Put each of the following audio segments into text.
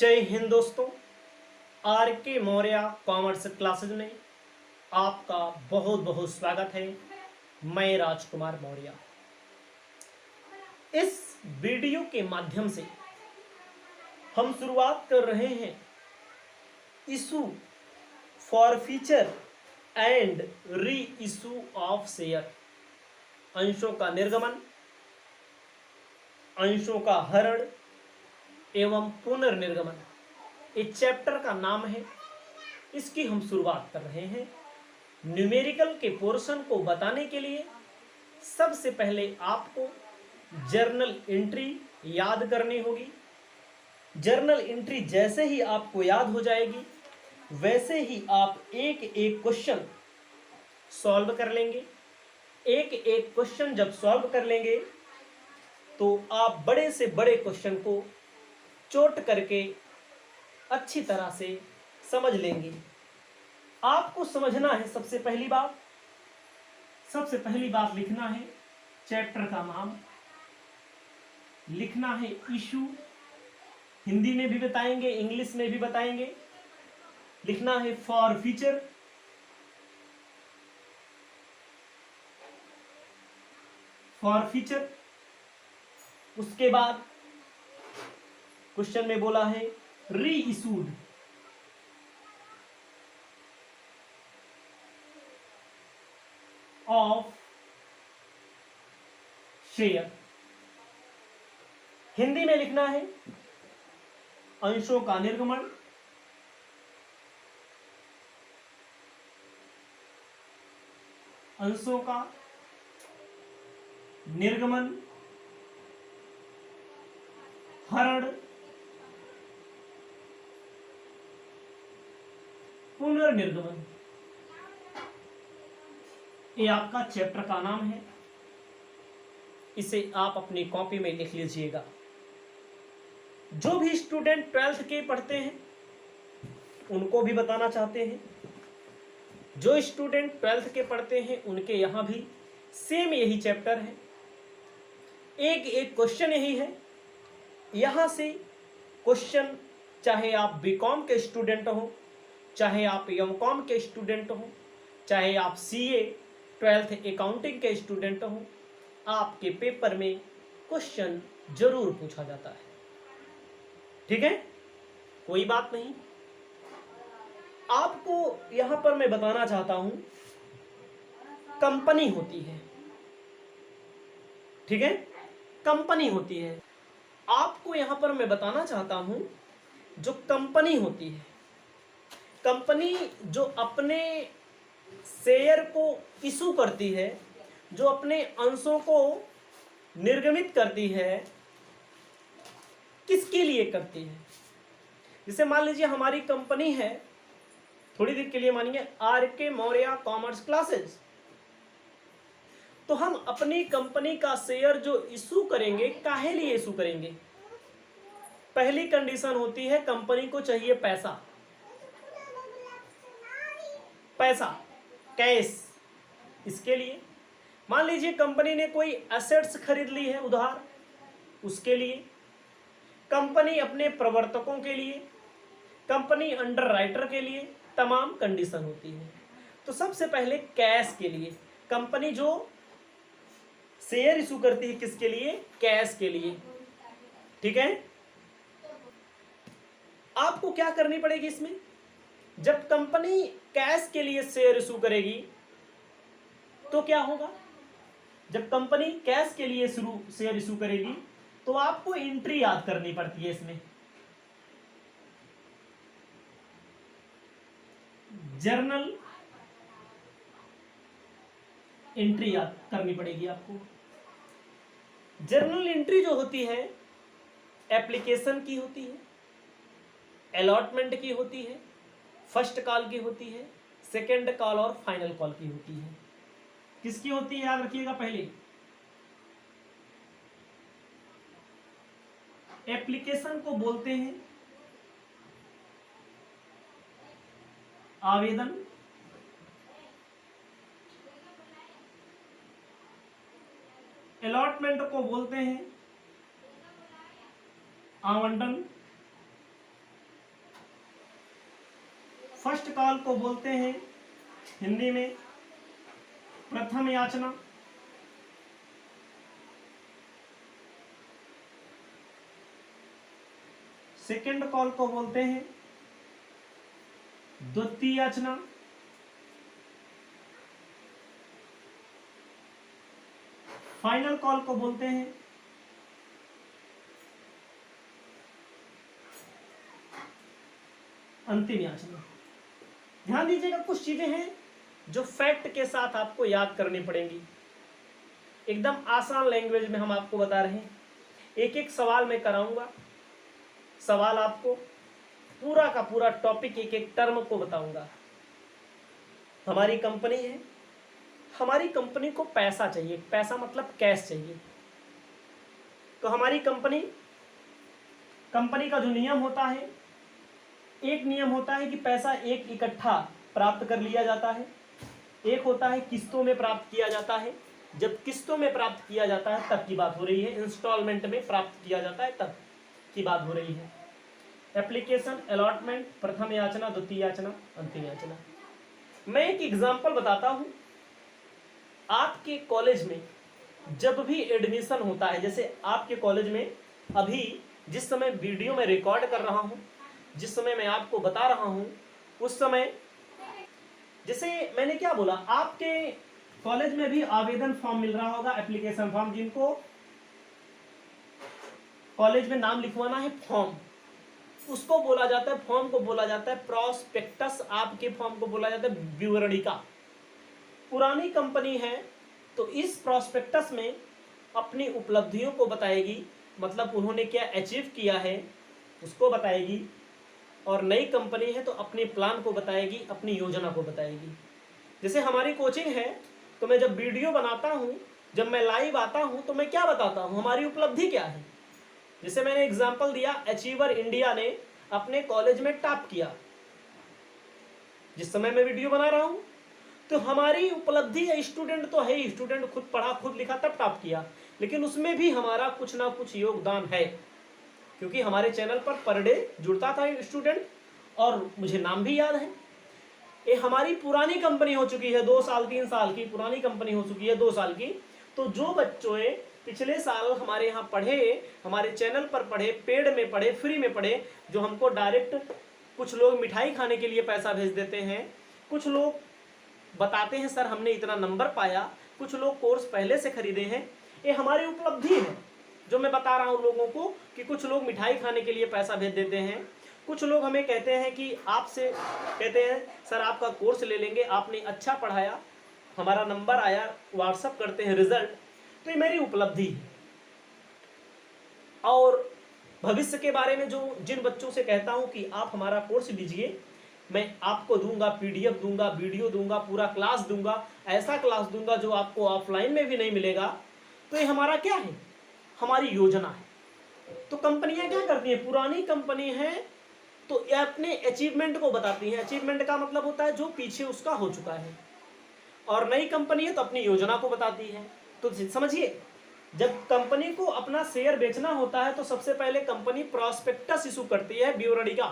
जय हिंद दोस्तों। आर के मौर्य कॉमर्स क्लासेज में आपका बहुत बहुत स्वागत है। मैं राजकुमार मौर्य। इस वीडियो के माध्यम से हम शुरुआत कर रहे हैं issue for feature and re issue of share. अंशों का निर्गमन, अंशों का हरण एवं पुनर्निर्गमन, इस चैप्टर का नाम है। इसकी हम शुरुआत कर रहे हैं। न्यूमेरिकल के पोर्शन को बताने के लिए सबसे पहले आपको जर्नल एंट्री याद करनी होगी। जर्नल एंट्री जैसे ही आपको याद हो जाएगी वैसे ही आप एक एक क्वेश्चन सॉल्व कर लेंगे। एक एक क्वेश्चन जब सॉल्व कर लेंगे तो आप बड़े से बड़े क्वेश्चन को चोट करके अच्छी तरह से समझ लेंगे। आपको समझना है सबसे पहली बात लिखना है चैप्टर का नाम, लिखना है इशू। हिंदी में भी बताएंगे, इंग्लिश में भी बताएंगे। लिखना है फॉर फीचर, उसके बाद क्वेश्चन में बोला है री इशूड, ऑफ शेयर। हिंदी में लिखना है अंशों का निर्गमन, अंशों का निर्गमन, हरण, पुनर्निर्गमन। ये आपका चैप्टर का नाम है। इसे आप अपनी कॉपी में लिख लीजिएगा। जो भी स्टूडेंट 12th के पढ़ते हैं उनको भी बताना चाहते हैं। जो स्टूडेंट 12th के पढ़ते हैं उनके यहां भी सेम यही चैप्टर है। एक एक क्वेश्चन यही है। यहां से क्वेश्चन, चाहे आप बीकॉम के स्टूडेंट हो, चाहे आप एमकॉम के स्टूडेंट हो, चाहे आप सीए 12th अकाउंटिंग के स्टूडेंट हो, आपके पेपर में क्वेश्चन जरूर पूछा जाता है। ठीक है, कोई बात नहीं। आपको यहां पर मैं बताना चाहता हूं कंपनी होती है। ठीक है, कंपनी होती है। आपको यहां पर मैं बताना चाहता हूं जो कंपनी होती है, कंपनी जो अपने शेयर को इशू करती है, जो अपने अंशों को निर्गमित करती है, किसके लिए करती है। जैसे मान लीजिए हमारी कंपनी है, थोड़ी देर के लिए मानिए आर के मौर्य कॉमर्स क्लासेस, तो हम अपनी कंपनी का शेयर जो इशू करेंगे, काहे लिए इशू करेंगे। पहली कंडीशन होती है कंपनी को चाहिए पैसा, कैश। इसके लिए मान लीजिए कंपनी ने कोई एसेट्स खरीद ली है उधार, उसके लिए। कंपनी अपने प्रवर्तकों के लिए, कंपनी अंडर राइटर के लिए, तमाम कंडीशन होती है। तो सबसे पहले कैश के लिए, कंपनी जो शेयर इशू करती है किसके लिए, कैश के लिए। ठीक है, आपको क्या करनी पड़ेगी इसमें। जब कंपनी कैश के लिए शेयर इशू करेगी तो क्या होगा। जब कंपनी कैश के लिए शेयर इशू करेगी तो आपको एंट्री याद करनी पड़ती है। इसमें जर्नल एंट्री याद करनी पड़ेगी आपको। जर्नल एंट्री जो होती है एप्लीकेशन की होती है, अलॉटमेंट की होती है, फर्स्ट कॉल की होती है, सेकंड कॉल और फाइनल कॉल की होती है। किसकी होती है याद रखिएगा। पहले एप्लीकेशन को बोलते हैं आवेदन, अलॉटमेंट को बोलते हैं आवंटन, फर्स्ट कॉल को बोलते हैं हिंदी में प्रथम याचना, सेकंड कॉल को बोलते हैं द्वितीय याचना, फाइनल कॉल को बोलते हैं अंतिम याचना। ध्यान दीजिएगा, कुछ चीजें हैं जो फैक्ट के साथ आपको याद करनी पड़ेंगी। एकदम आसान लैंग्वेज में हम आपको बता रहे हैं। एक एक सवाल मैं कराऊंगा, सवाल आपको पूरा का पूरा टॉपिक एक एक टर्म को बताऊंगा। हमारी कंपनी है, हमारी कंपनी को पैसा चाहिए, पैसा मतलब कैश चाहिए। तो हमारी कंपनी का जो नियम होता है, एक नियम होता है कि पैसा एक इकट्ठा प्राप्त कर लिया जाता है, एक होता है किस्तों में प्राप्त किया जाता है। जब किस्तों में प्राप्त किया जाता है तब की बात हो रही है, इंस्टॉलमेंट में प्राप्त किया जाता है तब की बात हो रही है। एप्लीकेशन, अलॉटमेंट, प्रथम याचना, द्वितीय याचना, अंतिम याचना। मैं एक एग्जांपल बताता हूं। आपके कॉलेज में जब भी एडमिशन होता है, जैसे आपके कॉलेज में अभी जिस समय वीडियो में रिकॉर्ड कर रहा हूं, जिस समय मैं आपको बता रहा हूं, उस समय जैसे मैंने क्या बोला, आपके कॉलेज में भी आवेदन फॉर्म मिल रहा होगा, एप्लीकेशन फॉर्म, जिनको कॉलेज में नाम लिखवाना है, फॉर्म, उसको बोला जाता है, फॉर्म को बोला जाता है प्रॉस्पेक्टस। आपके फॉर्म को बोला जाता है विवरणिका। पुरानी कंपनी है तो इस प्रॉस्पेक्टस में अपनी उपलब्धियों को बताएगी, मतलब उन्होंने क्या अचीव किया है उसको बताएगी। और नई कंपनी है तो अपने प्लान को बताएगी, अपनी योजना को बताएगी। जैसे हमारी कोचिंग है तो मैं जब वीडियो बनाता हूँ, जब मैं लाइव आता हूँ, तो मैं क्या बताता हूँ, हमारी उपलब्धि क्या है। जैसे मैंने एग्जांपल दिया, अचीवर इंडिया ने अपने कॉलेज में टॉप किया जिस समय मैं वीडियो बना रहा हूं, तो हमारी उपलब्धि है। स्टूडेंट तो है ही, स्टूडेंट खुद पढ़ा खुद लिखा तब टॉप किया, लेकिन उसमें भी हमारा कुछ ना कुछ योगदान है, क्योंकि हमारे चैनल पर डे जुड़ता था स्टूडेंट, और मुझे नाम भी याद है। ये हमारी पुरानी कंपनी हो चुकी है, 2 साल 3 साल की पुरानी कंपनी हो चुकी है, 2 साल की। तो जो बच्चों पिछले साल हमारे यहाँ पढ़े, हमारे चैनल पर पढ़े, पेड में पढ़े, फ्री में पढ़े, जो हमको डायरेक्ट, कुछ लोग मिठाई खाने के लिए पैसा भेज देते हैं, कुछ लोग बताते हैं सर हमने इतना नंबर पाया, कुछ लोग कोर्स पहले से खरीदे हैं। ये हमारी उपलब्धि है जो मैं बता रहा हूँ लोगों को, कि कुछ लोग मिठाई खाने के लिए पैसा भेज देते हैं, कुछ लोग हमें कहते हैं कि आपसे कहते हैं सर आपका कोर्स ले लेंगे, आपने अच्छा पढ़ाया, हमारा नंबर आया, व्हाट्सअप करते हैं रिजल्ट। तो ये मेरी उपलब्धि है। और भविष्य के बारे में जो जिन बच्चों से कहता हूं कि आप हमारा कोर्स लीजिए, मैं आपको दूंगा, पीडीएफ दूंगा, वीडियो दूंगा, पूरा क्लास दूंगा, ऐसा क्लास दूंगा जो आपको ऑफलाइन में भी नहीं मिलेगा। तो ये हमारा क्या है, हमारी योजना है। तो कंपनियां क्या करती हैं, पुरानी कंपनी है तो ये अपने अचीवमेंट को बताती हैं। अचीवमेंट का मतलब होता है जो पीछे उसका हो चुका है। और नई कंपनी है तो अपनी योजना को बताती है। तो समझिए, जब कंपनी को अपना शेयर बेचना होता है तो सबसे पहले कंपनी प्रॉस्पेक्टस इशू करती है, विवरणिका,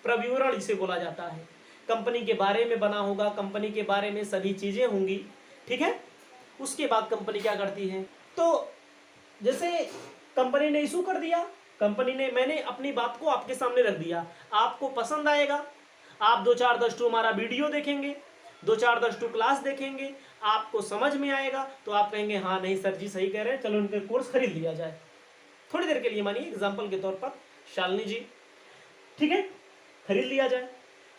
प्रविवरण इसे बोला जाता है। कंपनी के बारे में बना होगा, कंपनी के बारे में सभी चीजें होंगी, ठीक है। उसके बाद कंपनी क्या करती है, तो जैसे कंपनी ने इशू कर दिया, कंपनी ने, मैंने अपनी बात को आपके सामने रख दिया, आपको पसंद आएगा, आप 2-4-10 हमारा वीडियो देखेंगे, 2-4-10 क्लास देखेंगे, आपको समझ में आएगा तो आप कहेंगे हाँ नहीं सर जी सही कह रहे हैं, चलो उनके कोर्स खरीद लिया जाए। थोड़ी देर के लिए मानिए एग्जाम्पल के तौर पर शालिनी जी, ठीक है, खरीद लिया जाए।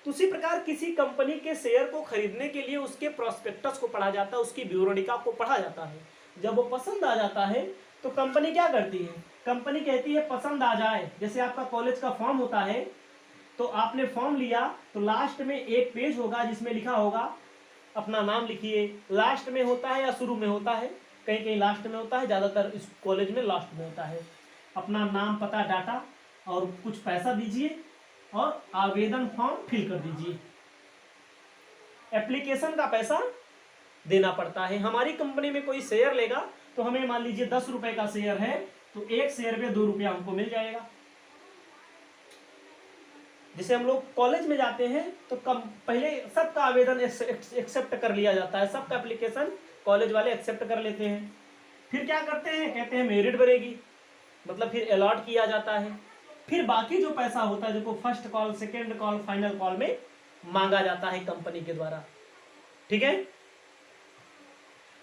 तो उसी प्रकार किसी कंपनी के शेयर को खरीदने के लिए उसके प्रोस्पेक्टस को पढ़ा जाता है, उसकी विवरणिका को पढ़ा जाता है। जब वो पसंद आ जाता है तो कंपनी क्या करती है, कंपनी कहती है पसंद आ जाए। जैसे आपका कॉलेज का फॉर्म होता है, तो आपने फॉर्म लिया तो लास्ट में एक पेज होगा जिसमें लिखा होगा अपना नाम लिखिए। लास्ट में होता है या शुरू में होता है, कहीं कहीं लास्ट में होता है, ज्यादातर इस कॉलेज में लास्ट में होता है। अपना नाम, पता, डाटा और कुछ पैसा दीजिए और आवेदन फॉर्म फिल कर दीजिए। एप्लीकेशन का पैसा देना पड़ता है। हमारी कंपनी में कोई शेयर लेगा तो हमें मान लीजिए 10 रुपए का शेयर है तो एक शेयर पे 2 रुपया हमको मिल जाएगा। जैसे हम लोग कॉलेज में जाते हैं तो कम पहले सबका आवेदन एक्सेप्ट कर लिया जाता है, सबका एप्लीकेशन कॉलेज वाले एक्सेप्ट कर लेते हैं। फिर क्या करते हैं, कहते हैं मेरिट बढ़ेगी, मतलब फिर अलॉट किया जाता है। फिर बाकी जो पैसा होता है जिसको first call, second call, final call में मांगा जाता है कंपनी के द्वारा। ठीक है,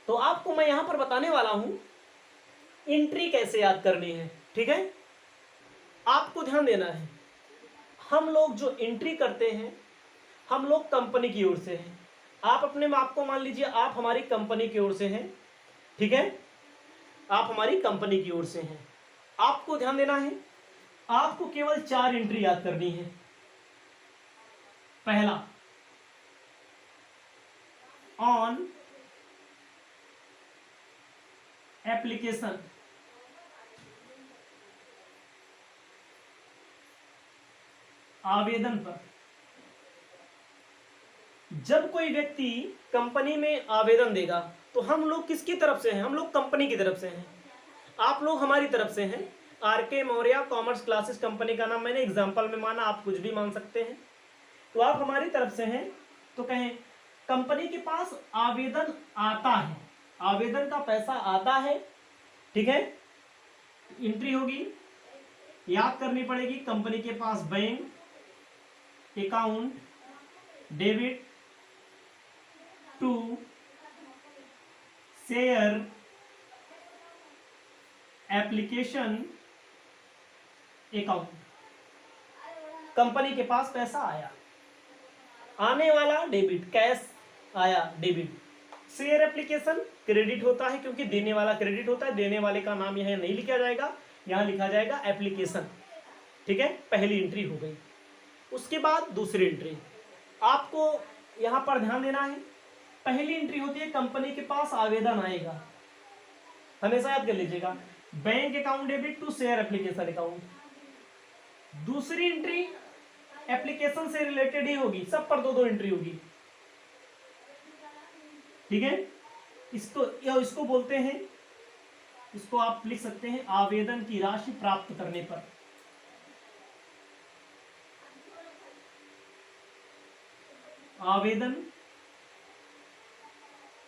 तो आपको मैं यहां पर बताने वाला हूं एंट्री कैसे याद करनी है। ठीक है, आपको ध्यान देना है, हम लोग जो एंट्री करते हैं हम लोग कंपनी की ओर से हैं। आप अपने आप को मान लीजिए आप हमारी कंपनी की ओर से हैं। ठीक है, आप हमारी कंपनी की ओर से हैं। आपको ध्यान देना है, आपको केवल 4 एंट्री याद करनी है। पहला, ऑन एप्लीकेशन, आवेदन पर। जब कोई व्यक्ति कंपनी में आवेदन देगा तो हम लोग किसकी तरफ से हैं, हम लोग कंपनी की तरफ से हैं, आप लोग हमारी तरफ से हैं। R K. Maurya commerce classes company का नाम मैंने एग्जांपल में माना, आप कुछ भी मान सकते हैं। तो आप हमारी तरफ से हैं तो कहें कंपनी के पास आवेदन आता है, आवेदन का पैसा आता है। ठीक है, एंट्री होगी, याद करनी पड़ेगी, कंपनी के पास bank account debit to share application account. Company के पास पैसा आया, आने वाला डेबिट, कैश आया डेबिट। शेयर एप्लीकेशन क्रेडिट होता है क्योंकि देने वाला क्रेडिट होता है, देने वाले का नाम यहां नहीं लिखा जाएगा, यहां लिखा जाएगा एप्लीकेशन। ठीक है, पहली एंट्री हो गई। उसके बाद दूसरी एंट्री, आपको यहां पर ध्यान देना है, पहली एंट्री होती है कंपनी के पास आवेदन आएगा, हमेशा याद कर लीजिएगा, bank account debit to share application account. दूसरी एंट्री एप्लीकेशन से रिलेटेड ही होगी, सब पर 2-2 एंट्री होगी। ठीक है, इसको बोलते हैं, इसको आप लिख सकते हैं आवेदन की राशि प्राप्त करने पर। आवेदन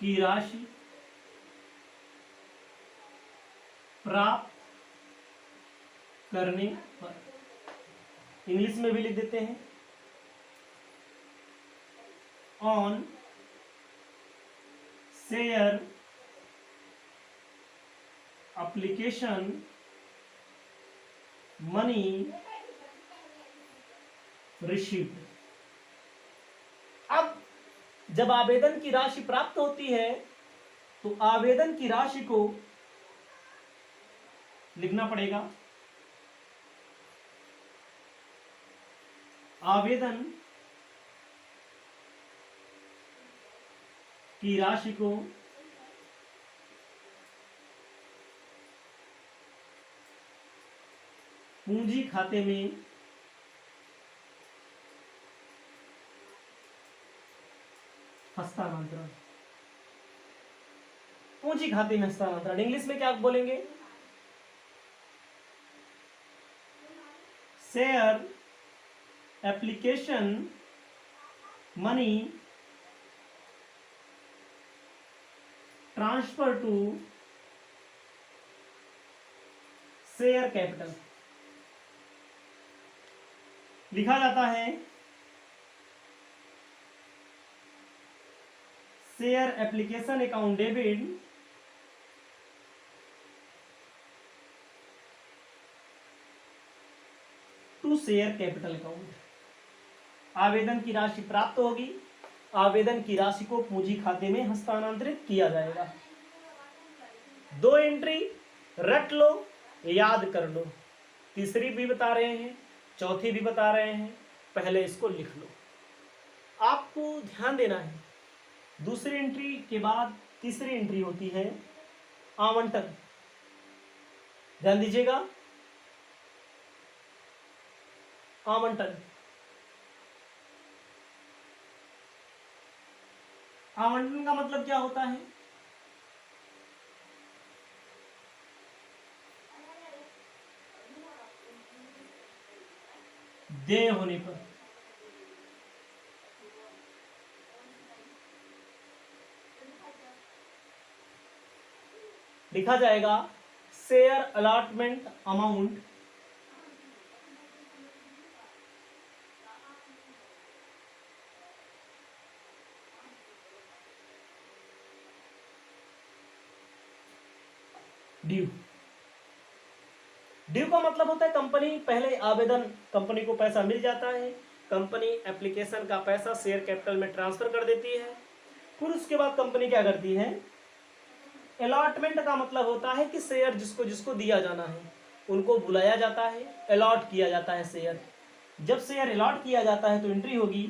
की राशि प्राप्त करने पर, इंग्लिश में भी लिख देते हैं on share application money received. अब जब आवेदन की राशि प्राप्त होती है तो आवेदन की राशि को लिखना पड़ेगा, आवेदन की राशि को पूंजी खाते में हस्तांतरण। पूंजी खाते में हस्तांतरण इंग्लिश में क्या बोलेंगे, share application money transfer to share capital. लिखा जाता है share application account debit to share capital account. आवेदन की राशि प्राप्त होगी, आवेदन की राशि को पूंजी खाते में हस्तांतरित किया जाएगा। 2 एंट्री रट लो, याद कर लो, तीसरी भी बता रहे हैं, चौथी भी बता रहे हैं, पहले इसको लिख लो। आपको ध्यान देना है, दूसरी एंट्री के बाद तीसरी एंट्री होती है आवंटन। ध्यान दीजिएगा, आवंटन, आवंटन का मतलब क्या होता है, देय होने पर। लिखा जाएगा share allotment amount due. Due का मतलब होता है कंपनी पहले आवेदन, कंपनी को पैसा मिल जाता है, कंपनी एप्लीकेशन का पैसा शेयर कैपिटल में ट्रांसफर कर देती है, फिर उसके बाद कंपनी क्या करती है, अलॉटमेंट का मतलब होता है कि शेयर जिसको जिसको दिया जाना है उनको बुलाया जाता है, अलॉट किया जाता है शेयर। जब शेयर अलॉट किया जाता है तो एंट्री होगी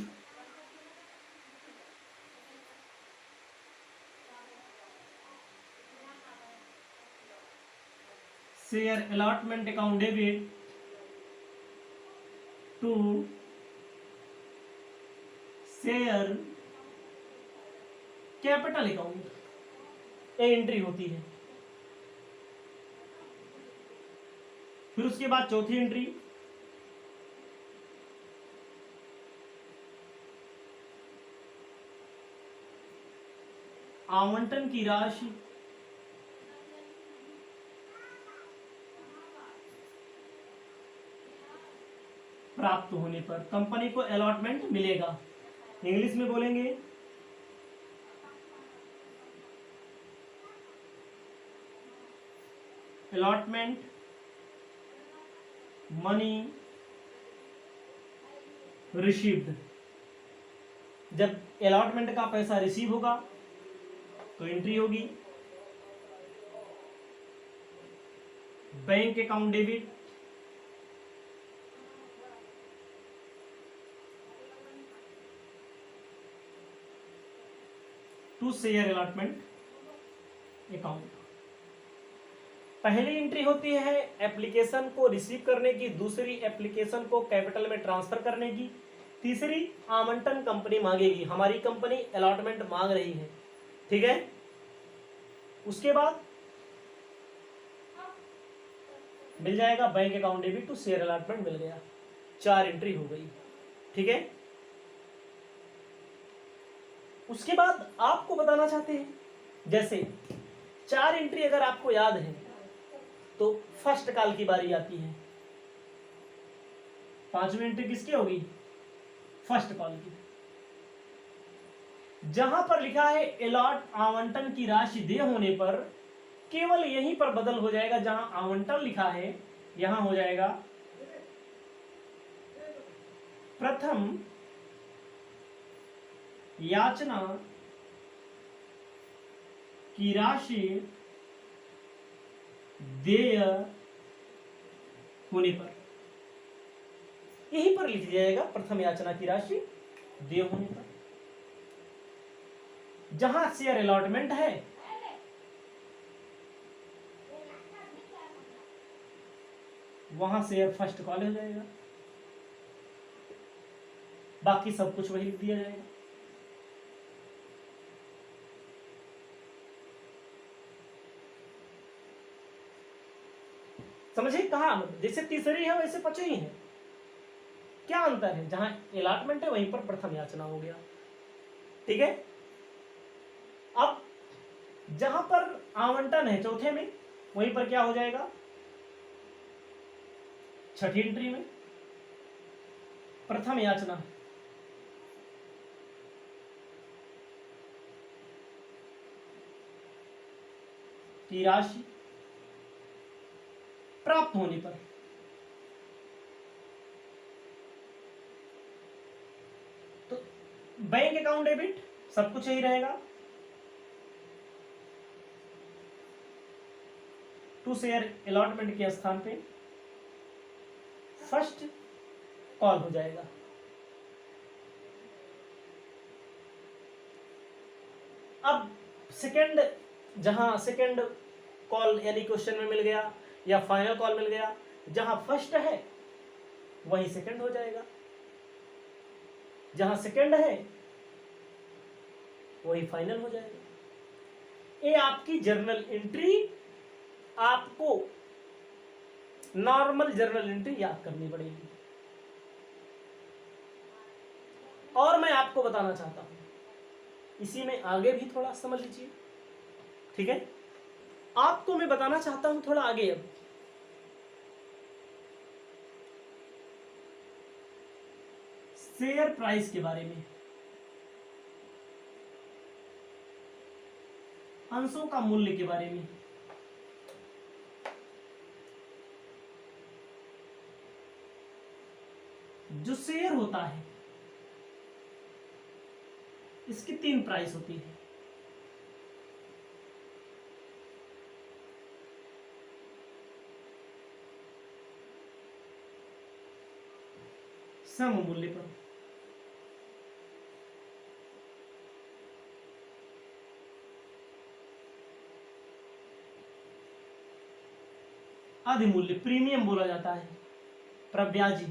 share allotment account debit to share capital account, ये एंट्री होती है। फिर उसके बाद चौथी एंट्री आवंटन की राशि प्राप्त होने पर कंपनी को अलॉटमेंट मिलेगा। इंग्लिश में बोलेंगे अलॉटमेंट मनी रिसीव्ड। जब अलॉटमेंट का पैसा रिसीव होगा तो एंट्री होगी bank account debit to share allotment account. पहली एंट्री होती है एप्लीकेशन को रिसीव करने की, दूसरी एप्लीकेशन को कैपिटल में ट्रांसफर करने की, तीसरी आवंटन कंपनी मांगेगी, हमारी कंपनी अलॉटमेंट मांग रही है, ठीक है। उसके बाद मिल जाएगा bank account debit to share allotment, मिल गया, 4 एंट्री हो गई, ठीक है। उसके बाद आपको बताना चाहते हैं, जैसे 4 एंट्री अगर आपको याद है तो फर्स्ट कॉल की बारी आती है, 5वीं एंट्री किसकी होगी, फर्स्ट कॉल की। जहां पर लिखा है अलॉट आवंटन की राशि दे होने पर केवल यहीं पर बदल हो जाएगा, जहां आवंटन लिखा है यहां हो जाएगा प्रथम याचना की राशि देय होने पर, यहीं पर लिख जाएगा प्रथम याचना की राशि देय होने पर। जहां शेयर अलॉटमेंट है वहां शेयर फर्स्ट कॉल हो जाएगा, बाकी सब कुछ वही लिख दिया जाएगा। समझे कहा, जैसे तीसरी है वैसे 5वीं है, क्या अंतर है, जहां अलॉटमेंट है वहीं पर प्रथम याचना हो गया, ठीक है। अब जहां पर आवंटन है चौथे में, वहीं पर क्या हो जाएगा, 6ठी एंट्री में प्रथम याचना की राशि प्राप्त होने पर, तो बैंक अकाउंट डेबिट सब कुछ यही रहेगा, टू शेयर अलॉटमेंट के स्थान पे फर्स्ट कॉल हो जाएगा। अब सेकंड, जहां सेकंड कॉल यानी क्वेश्चन में मिल गया या फाइनल कॉल मिल गया, जहां फर्स्ट है वही सेकंड हो जाएगा, जहां सेकंड है वही फाइनल हो जाएगा। ये आपकी जर्नल एंट्री, आपको नॉर्मल जर्नल एंट्री याद करनी पड़ेगी। और मैं आपको बताना चाहता हूं, इसी में आगे भी थोड़ा समझ लीजिए, ठीक है। आपको मैं बताना चाहता हूं थोड़ा आगे अब शेयर प्राइस के बारे में, अंशों का मूल्य के बारे में। जो शेयर होता है इसकी 3 प्राइस होती है। सम मूल्य पर अधिमूल्य प्रीमियम बोला जाता है, प्रब्याजी।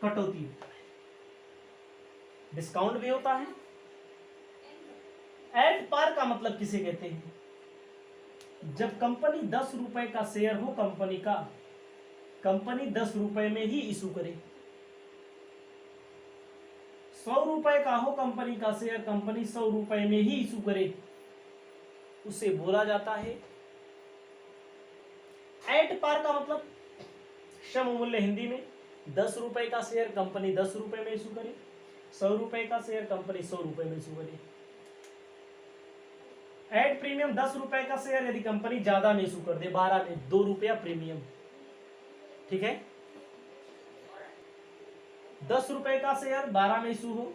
कटौती होता है, डिस्काउंट भी होता है। एट पार का मतलब किसे कहते हैं? जब कंपनी 10 रुपए का शेयर हो कंपनी का, कंपनी 10 रुपए में ही इशू करे। 100 रुपए का हो कंपनी का शेयर, कंपनी 100 रुपए में ही इशू करे, उसे बोला जाता है एट पार का मतलब सम मूल्य। हिंदी में 10 रुपए का शेयर कंपनी 10 रुपए में इशू करे, 100 रुपए का शेयर कंपनी 100 रुपए में इशू करे। एड प्रीमियम 10 रुपए का शेयर यदि कंपनी ज्यादा में इशू कर दे, 12 में, 2 रुपया प्रीमियम, ठीक है। 10 रुपए का शेयर 12 में इशू हो,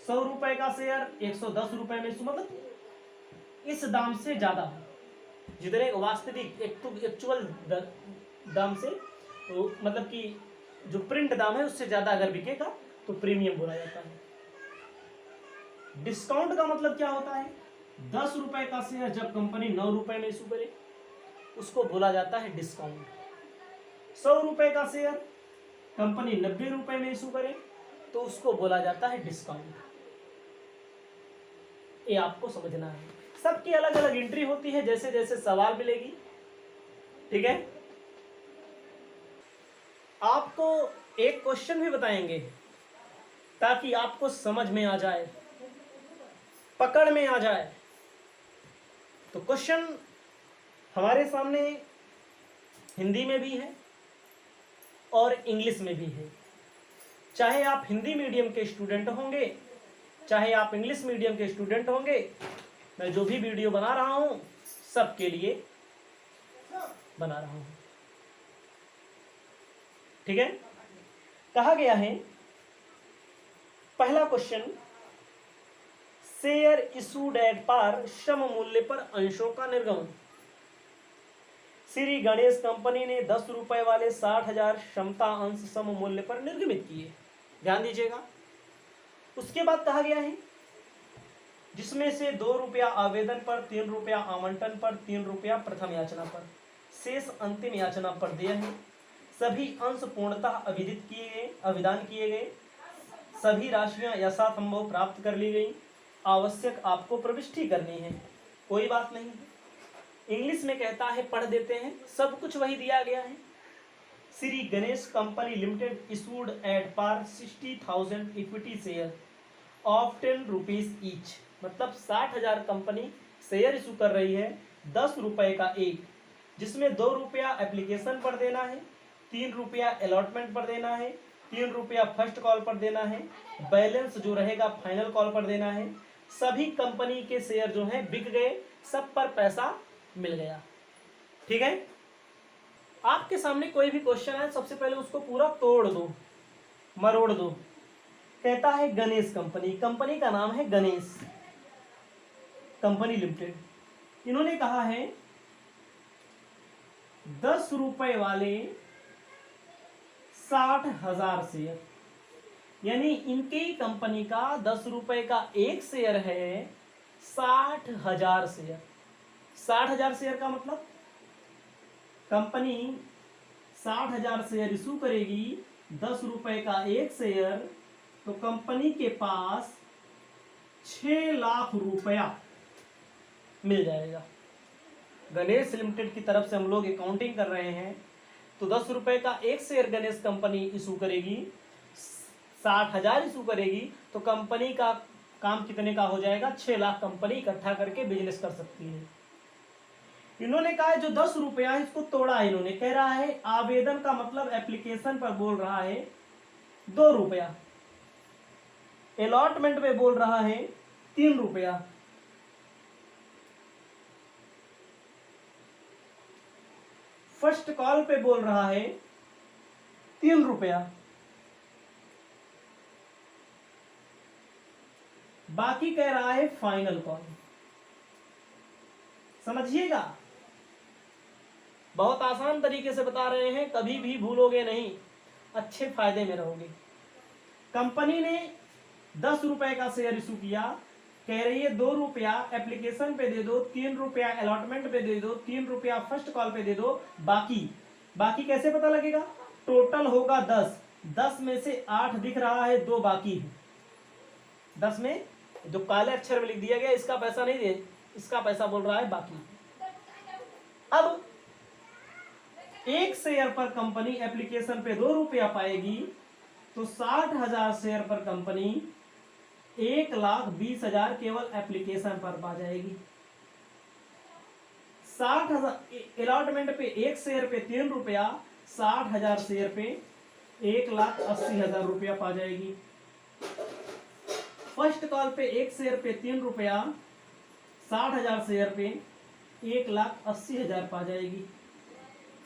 100 रुपए का शेयर 110 रुपए में इशू, मतलब इस दाम से ज्यादा हो, जितने वास्तविक एक्चुअल दाम से, तो मतलब कि जो प्रिंट दाम है उससे ज्यादा अगर बिकेगा तो प्रीमियम बोला जाता है। डिस्काउंट का मतलब क्या होता है? 10 रुपए का शेयर जब कंपनी 9 रुपए में इशू करे उसको बोला जाता है डिस्काउंट। 100 रुपए का शेयर कंपनी 90 रुपए में इशू करे तो उसको बोला जाता है डिस्काउंट। ये आपको समझना है। सबकी अलग अलग एंट्री होती है, जैसे जैसे सवाल मिलेगी, ठीक है। आपको एक क्वेश्चन भी बताएंगे ताकि आपको समझ में आ जाए, पकड़ में आ जाए। तो क्वेश्चन हमारे सामने हिंदी में भी है और इंग्लिश में भी है। चाहे आप हिंदी मीडियम के स्टूडेंट होंगे, चाहे आप इंग्लिश मीडियम के स्टूडेंट होंगे, मैं जो भी वीडियो बना रहा हूं सबके लिए बना रहा हूं, ठीक है। कहा गया है पहला question, share issued at par सम मूल्य पर अंशों का निर्गमन। श्री गणेश कंपनी ने 10 रुपए वाले 60,000 क्षमता अंश सम मूल्य पर निर्गमित किए। ध्यान दीजिएगा। उसके बाद कहा गया है जिसमें से 2 रुपया आवेदन पर, 3 रुपया आवंटन पर, 3 रुपया प्रथम याचना पर, शेष अंतिम याचना पर देय है। सभी अंश पूर्णतः अविदित किए गए, अविदान किए गए। सभी राशियां यथासंभव प्राप्त कर ली गई। आवश्यक आपको प्रविष्टि करनी है, कोई बात नहीं। इंग्लिश में कहता है, पढ़ देते हैं, सब कुछ वही दिया गया है। Shri Ganesh company limited issued at par 60,000 equity share of 10 rupees each, मतलब 60,000 कंपनी शेयर इशू कर रही है 10 रुपए का एक, जिसमें 2 रुपया एप्लीकेशन पर देना है, 3 रुपया अलॉटमेंट पर देना है, 3 रुपया फर्स्ट कॉल पर देना है, बैलेंस जो रहेगा फाइनल कॉल पर देना है। सभी कंपनी के शेयर जो हैं बिक गए, सब पर पैसा मिल गया, ठीक है। आपके सामने कोई भी क्वेश्चन है, सबसे पहले उसको पूरा तोड़ दो, मरोड़ दो। कहता है गणेश कंपनी, कंपनी का नाम है गणेश कंपनी लिमिटेड। इन्होंने कहा है 10 रुपए वाले 60,000 शेयर, यानी इनकी कंपनी का 10 रुपए का एक शेयर है 60,000 शेयर। 60,000 शेयर का मतलब कंपनी 60,000 शेयर इशू करेगी, 10 रुपए का एक शेयर, तो कंपनी के पास 6 लाख रुपया मिल जाएगा। गणेश लिमिटेड की तरफ से हम लोग अकाउंटिंग कर रहे हैं, तो 10 रुपए का एक शेयर गणेश कंपनी इशू करेगी, 60,000 इशू करेगी तो कंपनी का काम कितने का हो जाएगा? 6 लाख कंपनी इकट्ठा करके बिजनेस कर सकती है। इन्होंने कहा है जो 10 रुपया है इसको तोड़ा है, इन्होंने कह रहा है आवेदन का मतलब एप्लीकेशन पर बोल रहा है 2 रुपया, अलॉटमेंट में बोल रहा है 3 रुपया, फर्स्ट कॉल पे बोल रहा है 3 रुपया, बाकी कह रहा है फाइनल कॉल। समझिएगा, बहुत आसान तरीके से बता रहे हैं, कभी भी भूलोगे नहीं, अच्छे फायदे में रहोगे। कंपनी ने 10 रुपए का शेयर इशू किया, कह रही है 2 रुपया एप्लीकेशन पे दे दो, 3 रुपया अलॉटमेंट पे दे दो, 3 रुपया फर्स्ट कॉल पे दे दो, बाकी कैसे पता लगेगा? टोटल होगा 10, 10 में से 8 दिख रहा है, 2 बाकी है। 10 में जो काले अक्षर में लिख दिया गया इसका पैसा नहीं दे, इसका पैसा बोल रहा है बाकी। अब 1 शेयर पर कंपनी एप्लीकेशन पे 2 रुपया पाएगी, तो 60,000 शेयर पर कंपनी 1,20,000 केवल एप्लीकेशन पर पा जाएगी। 60,000 अलॉटमेंट पे 1 शेयर पे 3 रुपया, 60,000 शेयर पे 1,80,000 रुपया पा जाएगी। फर्स्ट कॉल पे 1 शेयर पे 3 रुपया, 60,000 शेयर पे 1,80,000 पा जाएगी।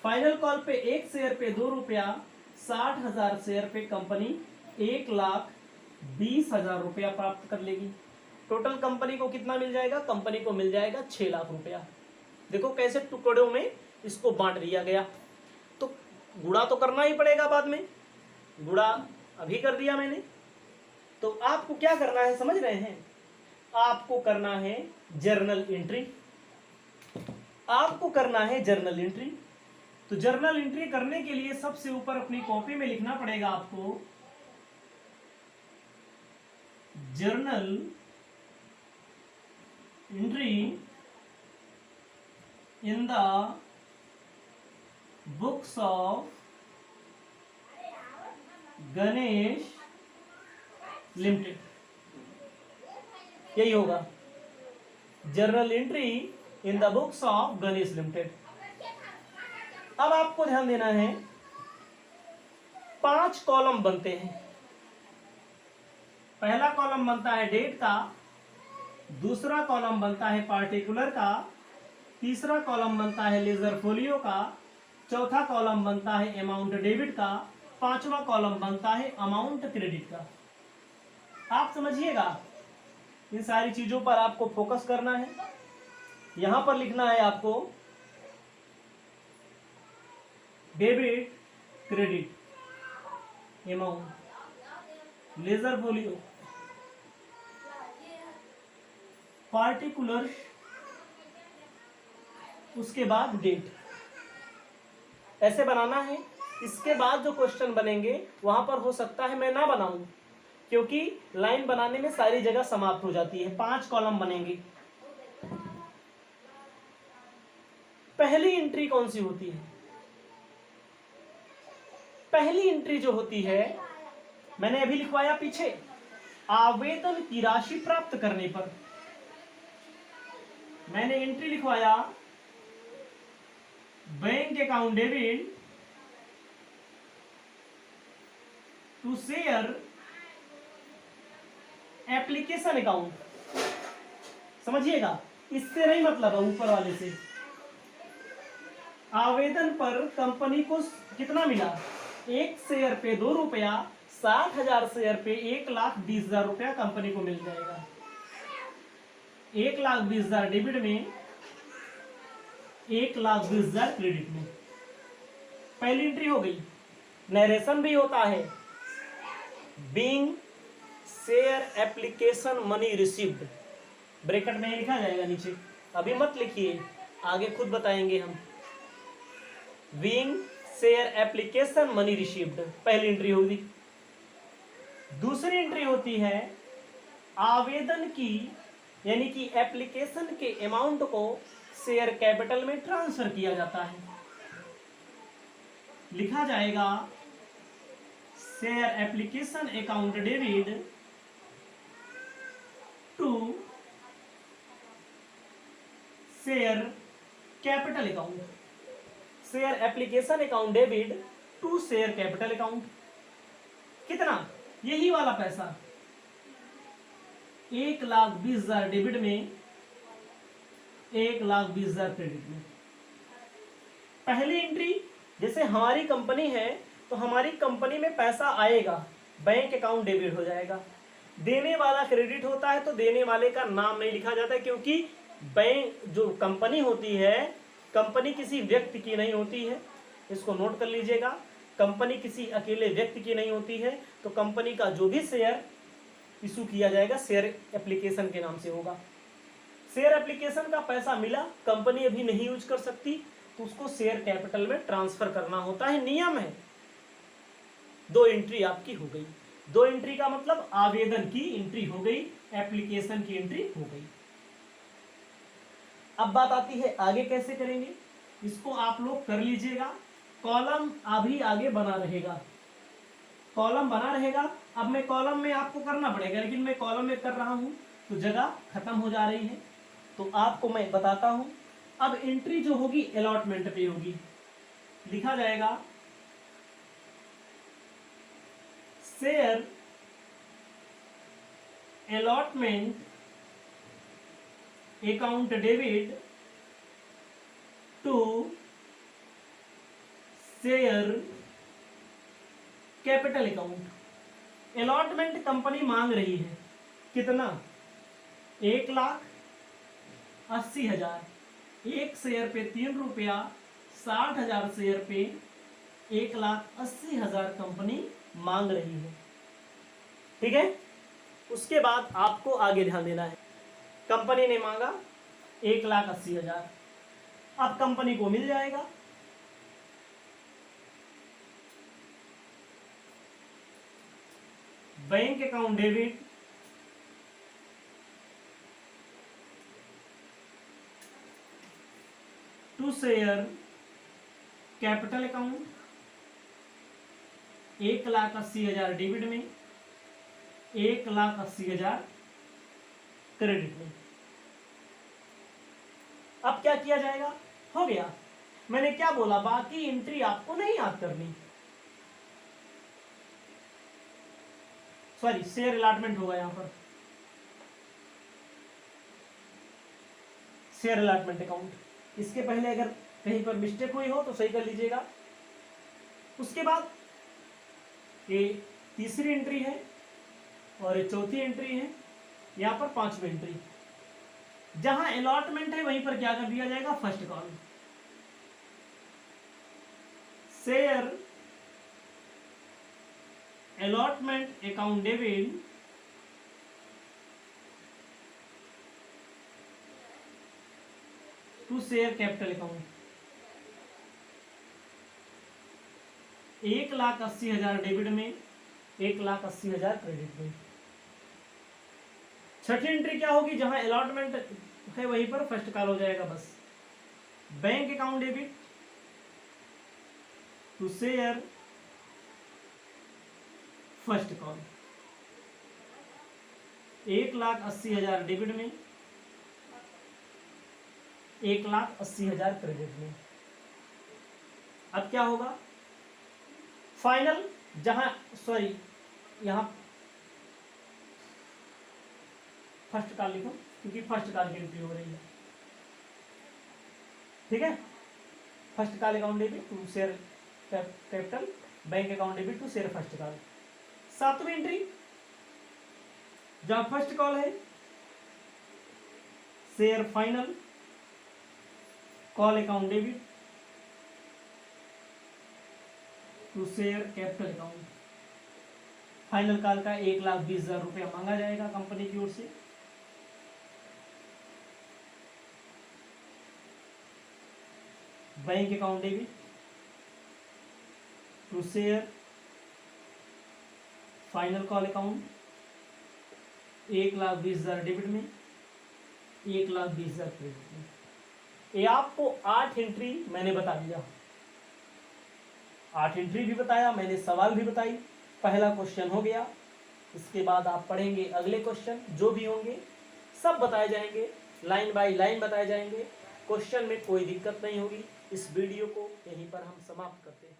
फाइनल कॉल पे 1 शेयर पे 2 रुपया, 60,000 शेयर पे कंपनी 1,20,000 रुपया प्राप्त कर लेगी। टोटल कंपनी को कितना मिल जाएगा? कंपनी को मिल जाएगा 6 लाख रुपया। देखो कैसे टुकड़ों में इसको बांट दिया गया। तो गुणा तो करना ही पड़ेगा बाद में, गुणा अभी कर दिया मैंने। तो आपको क्या करना है समझ रहे हैं? आपको करना है जर्नल एंट्री, आपको करना है जर्नल एंट्री। तो जर्नल एंट्री करने के लिए सबसे ऊपर अपनी कॉपी में लिखना पड़ेगा आपको journal entry in the books of Ganesh limited, यही होगा journal entry in the books of Ganesh limited. अब आपको ध्यान देना है, 5 कॉलम बनते हैं। पहला कॉलम बनता है डेट का, दूसरा कॉलम बनता है पार्टिकुलर का, तीसरा कॉलम बनता है लेजर फोलियो का, चौथा कॉलम बनता है अमाउंट डेबिट का, पांचवा कॉलम बनता है अमाउंट क्रेडिट का। आप समझिएगा, इन सारी चीजों पर आपको फोकस करना है। यहां पर लिखना है आपको debit, credit, amount, ledger folio, particular, उसके बाद डेट, ऐसे बनाना है। इसके बाद जो क्वेश्चन बनेंगे वहां पर हो सकता है मैं ना बनाऊं, क्योंकि लाइन बनाने में सारी जगह समाप्त हो जाती है। 5 कॉलम बनेंगे। पहली एंट्री कौन सी होती है? पहली एंट्री जो होती है मैंने अभी लिखवाया पीछे, आवेदन की राशि प्राप्त करने पर मैंने एंट्री लिखवाया bank account debit to share application account. समझिएगा, इससे नहीं मतलब है, ऊपर वाले से। आवेदन पर कंपनी को कितना मिला? 1 शेयर पे 2 रुपया, 60,000 शेयर पे 1,20,000 रुपया कंपनी को मिल जाएगा। 1,20,000 डेबिट में, 1,20,000 क्रेडिट में। पहली एंट्री हो गई। नरेशन भी होता है, being share application money received, bracket में लिखा जाएगा नीचे, अभी मत लिखिए, आगे खुद बताएंगे हम। Being share application money received, पहली एंट्री होगी। दूसरी एंट्री होती है आवेदन की, यानी कि एप्लीकेशन के अमाउंट को शेयर कैपिटल में ट्रांसफर किया जाता है। लिखा जाएगा share application account debit to share capital account, share application account debit to share capital account. कितना? यही वाला पैसा 1,20,000 डेबिट में, 1,20,000 क्रेडिट में। पहली एंट्री, जैसे हमारी कंपनी है तो हमारी कंपनी में पैसा आएगा, बैंक अकाउंट डेबिट हो जाएगा। देने वाला क्रेडिट होता है तो देने वाले का नाम नहीं लिखा जाता है, क्योंकि बैंक जो कंपनी होती है, कंपनी किसी व्यक्ति की नहीं होती है, इसको नोट कर लीजिएगा। कंपनी किसी अकेले व्यक्ति की नहीं होती है, तो कंपनी का जो भी शेयर इशू किया जाएगा शेयर एप्लीकेशन के नाम से होगा। शेयर एप्लीकेशन का पैसा मिला, कंपनी अभी नहीं यूज कर सकती, तो उसको शेयर कैपिटल में ट्रांसफर करना होता है, नियम है। 2 एंट्री आपकी हो गई। 2 एंट्री का मतलब आवेदन की एंट्री हो गई, एप्लीकेशन की एंट्री हो गई। अब बात आती है आगे कैसे करेंगे, इसको आप लोग कर लीजिएगा। कॉलम अभी आगे बना रहेगा, कॉलम बना रहेगा। अब मैं कॉलम में आपको करना पड़ेगा, लेकिन मैं कॉलम में कर रहा हूं तो जगह खत्म हो जा रही है, तो आपको मैं बताता हूं। अब एंट्री जो होगी अलॉटमेंट पे होगी, लिखा जाएगा share allotment account debit to share capital account. Allotment company मांग रही है कितना? 1,80,000। एक शेयर पे 3 रुपया, 60,000 शेयर पे 1,80,000 कंपनी मांग रही है। ठीक है, उसके बाद आपको आगे ध्यान देना है। कंपनी ने मांगा 1,80,000, अब कंपनी को मिल जाएगा। Bank account debit to share capital account, 1,80,000 debit में, 1,80,000 क्रेडिट में। अब क्या किया जाएगा? हो गया। मैंने क्या बोला, बाकी एंट्री आपको नहीं याद करनी। सॉरी, शेयर अलॉटमेंट होगा यहां पर, शेयर अलॉटमेंट अकाउंट। इसके पहले अगर कहीं पर मिस्टेक हुई हो तो सही कर लीजिएगा। उसके बाद ये तीसरी एंट्री है और ये चौथी एंट्री है, यहां पर 5वीं एंट्री। जहां अलॉटमेंट है वहीं पर क्या कर दिया जाएगा? First column share allotment account debit to share capital account, 1,80,000 debit में, 1,80,000 क्रेडिट में। छठी एंट्री क्या होगी? जहां अलॉटमेंट है वहीं पर फर्स्ट कॉल हो जाएगा बस। Bank account debit to share first call, 1,80,000 debit में, 1,80,000 क्रेडिट में। अब क्या होगा? फाइनल, जहां सॉरी यहां फर्स्ट कॉल लिखो क्योंकि फर्स्ट कॉल की एंट्री हो रही है। ठीक है, first call account debit to share capital, bank account debit to share first call. 7वीं एंट्री, जहां फर्स्ट कॉल है share final call account debit to share capital account. Final call का 1,20,000 रुपया मांगा जाएगा कंपनी की ओर से। Bank account debit to share final call account, 1,20,000 debit में, 1,20,000 क्रेडिट में। ये आपको 8 एंट्री मैंने बता दिया, 8 एंट्री भी बताया मैंने, सवाल भी बताई। पहला क्वेश्चन हो गया। इसके बाद आप पढ़ेंगे अगले क्वेश्चन जो भी होंगे, सब बताए जाएंगे, लाइन बाय लाइन बताए जाएंगे। क्वेश्चन में कोई दिक्कत नहीं होगी। इस वीडियो को यहीं पर हम समाप्त करते हैं।